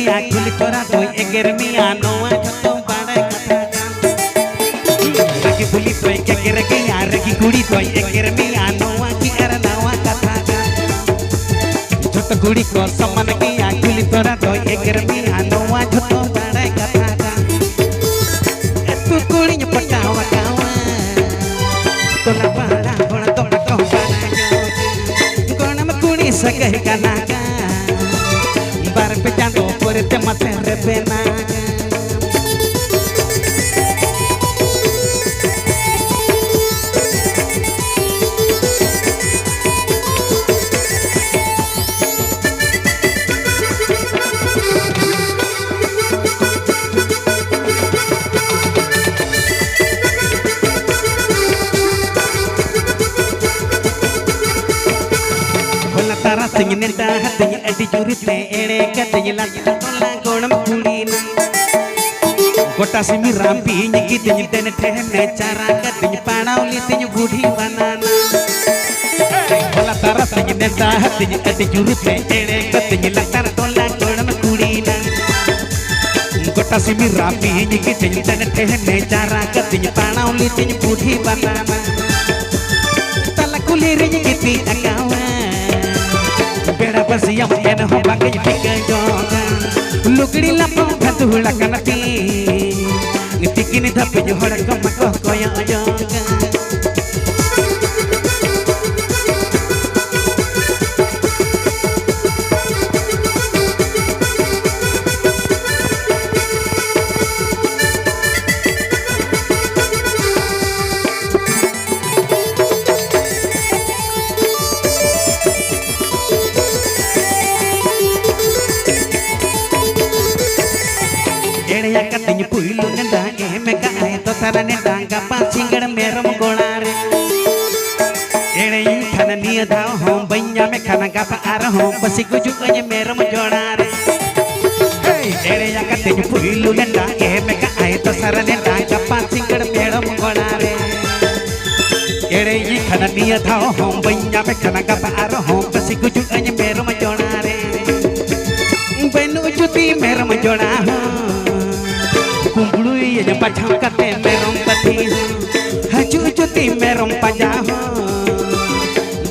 गिया कुली तोरा तो एगर मिया नोआ तो बड़ा कथा रगी बुली तो एगर गिया रगी कुड़ी तो एगर मिया नोआ की अर नवा कथा झोट कुड़ी को समान गिया कुली तोरा तो एगर मिया नोआ तो बड़ा कथा तू कुड़ी पटावा कावा तोला बड़ा बड़ा तोड़ा को बना गोना में कुड़ी सकह का नागा बार पे चांदो पर ते मते रे बेना तारा सिंह ने हथिया अड़ी जुरिते एड़े कतई लाता तोला गोणम कुड़ीना गोटा सिमी रामपी निकी तिन तेन ठहने चारा कतिन पाणावली तिन बूढ़ी बनाना बोला तारा सिंह ने हथिया अड़ी जुरिते एड़े कतई लाता तोला गोणम कुड़ीना गोटा सिमी रामपी निकी तिन तेन ठहने चारा कतिन पाणावली तिन बूढ़ी बनाना तला कुली रिंग गिती अकावा बेड़ा बसिया एन हो बागे टिके जोगा लुगड़ी लपो धतुला कनती टिकिन धप जो हड़क मको कोया जोगा एड़या कतिन पुइलु नेंदा एमे काए तो तारा नेंदा गपा सिंगड़ मेरम गोणारे एड़े खाना निया दाव हम बन्या में खाना गपा आर हम बसी गुजु अये मेरम जोणारे एड़या कतिन पुइलु नेंदा एमे काए तो तारा नेंदा गपा सिंगड़ मेरम गोणारे एड़े खाना निया दाव हम बन्या में खाना गपा आर हम बसी गुजु अये मेरम जोणारे बेनु जुती मेरम जोड़ा कुंबड़ू ये पठाव कते मेरम पति हजू जुती मेरम पजा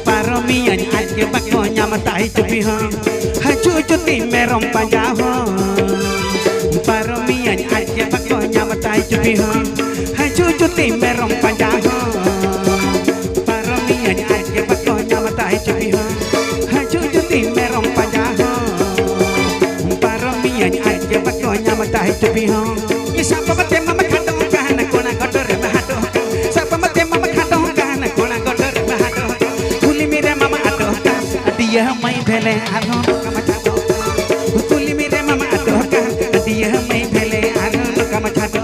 पारमी आज के बको न्यामताई चुपी हजू जुती मेरम पजा पारमी आज के बको न्यामताई चुपी हजू जुती मेरम पजा पारमी आज के बको न्यामताई चुपी हजू जुती मेरम पजा पारमी आज के बको न्यामताई चुपी Sapa mate mama khato kahana kona godore mahato Sapa mate mama khato kahana kona godore mahato Kuli mere mama ato ka adiya mai bhele arho kama chato Kuli mere mama ato ka adiya mai bhele arho kama chato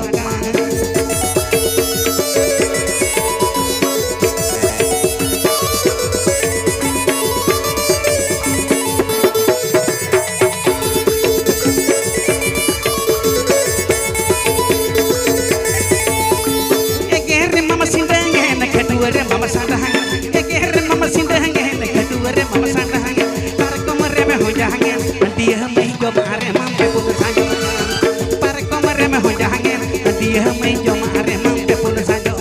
mama sandahang eger mama sindahang ne kadure mama sandahang par komare me ho jahange diya mai jo mare mam pe pun sanjo par komare me ho jahange diya mai jo mare mam pe pun sanjo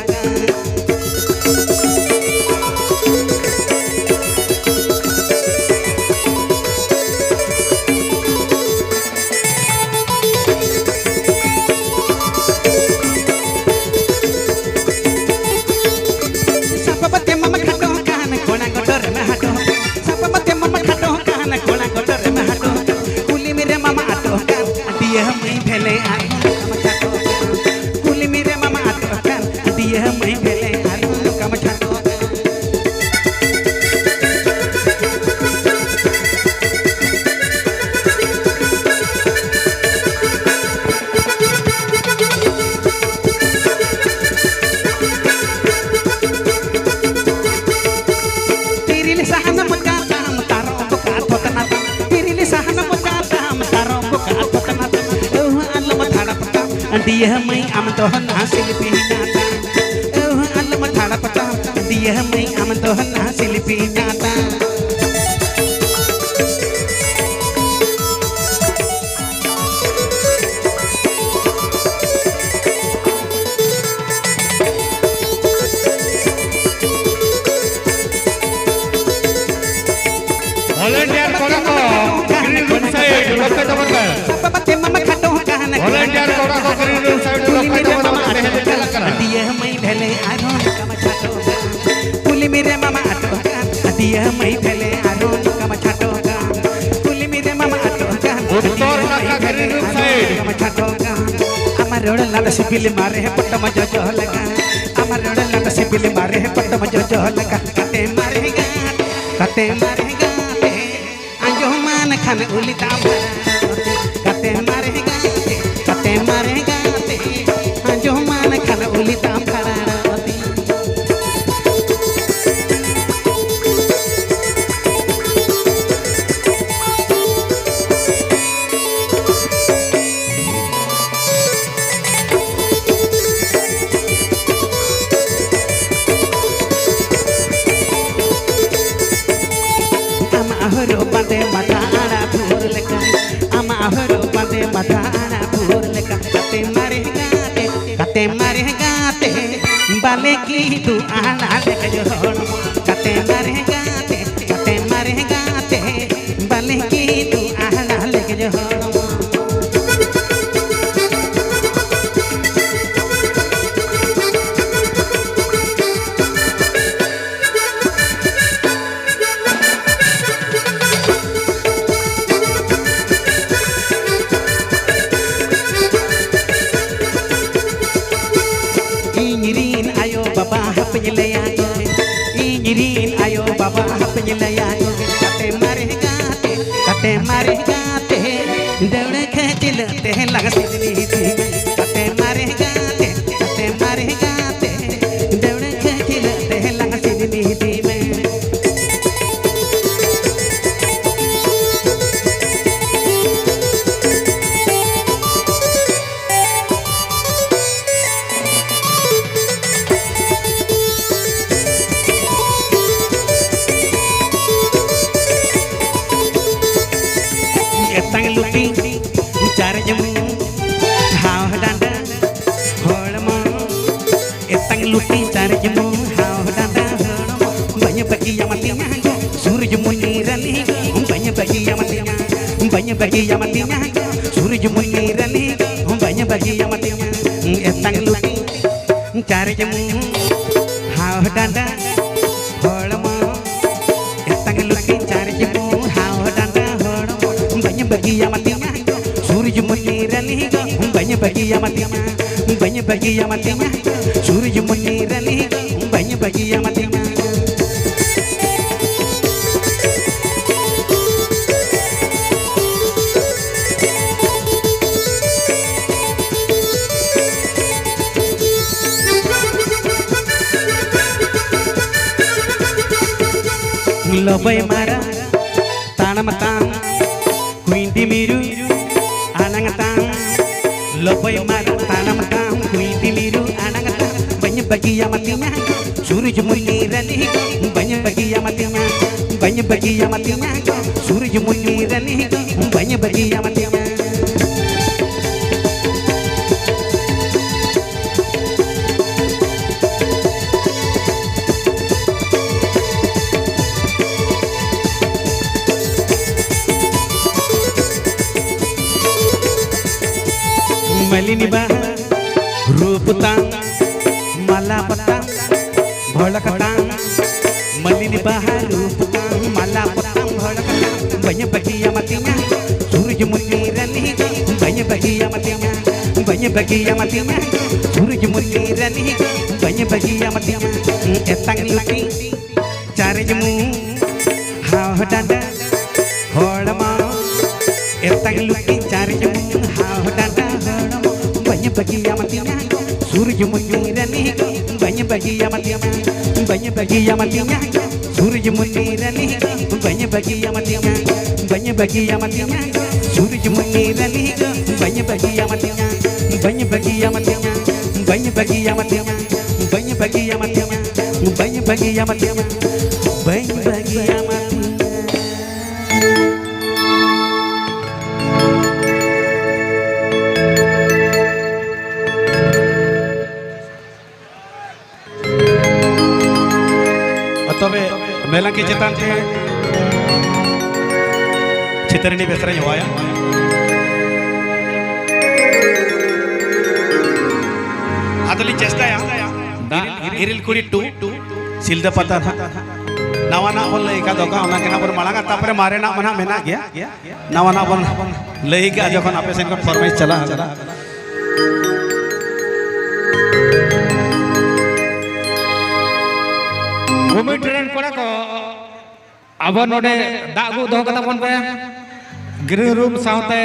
dia mai am tohan hasil pinyata alam thara pata dia mai am tohan hasil pinyata lokai teman kan. Bate mama khato kahana Volunteer kora ko green room side lokai teman kan behele telakana. Dia mai bhele aron kama chato kuli mere mama ato dia mai bhele aron kama chato kuli mere mama ato Uttor Naka green room side. kama chato amar roda lada sibil mare hai patta majo laga amar roda lada sibil mare hai patta majo laga kate marega anjo man khan ulita kate marega anjo man khan ulita bharati Amahoro pade mata ana phur leka amahoro pade mata ana phur leka kate mare gaate bale ki tu ana leka johon kate mare gaate bale ki tu ana leka johon Inyirin ayo baba penyelaya Inyirin ayo baba penyelaya kate mare gaate dawde khachil te lag sidni thi kate mare gaate dawde khachil te lag sidni thi Etang lupi char jamu haw danda holmo etang lupi char jamu haw danda holmo banya bagi yamatinya surya muni rani banya bagi yamatinya surya muni rani banya bagi yamatinya etang lupi char jamu haw danda holmo etang lupi char jamu haw danda bagi yamatinya surya muni rani banya bagi yamatinya surya muni rani banya bagi yamatinya lobai mara tanamatan Kuindi miru anangatang lobai mara tanamatan kuindi miru anangatang banya bagi yamatinya surya muni rani banya bagi yamatinya surya muni rani banya bagi yamatinya Malini baha ruputang malapatang bholakatang malini baha ruputang malapatang bholakatang banya bagi yamatinya surya muni rani banya bagi yamatinya surya muni rani banya bagi yamatinya etang lupi chare jamu haw danda holma etang lupi chare jamu haw danda banya bagi yamatinya surya muni rani banya bagi yamatinya surya muni rani banya bagi yamatinya surya muni rani banya bagi yamatinya banya bagi yamatinya banya bagi yamatinya banya bagi yamatinya banya bagi yamatinya banya bagi yamatinya तबे मेला के चेतान थे चितरनी बेसरा नवाया तली चेष्टा या इरिल कुड़ी 2 सिलदा पता था नवा ना बोल लई का दोका ओना के ना पर मालागा तापरे मारे ना मना मेना गया नवा ना बोल लई का जखन आपे सेन को फरमाइश चला भूमि ट्रेन कोड़ा को अब नोडे दागु दो कता बन पे ग्रीन रूम साउते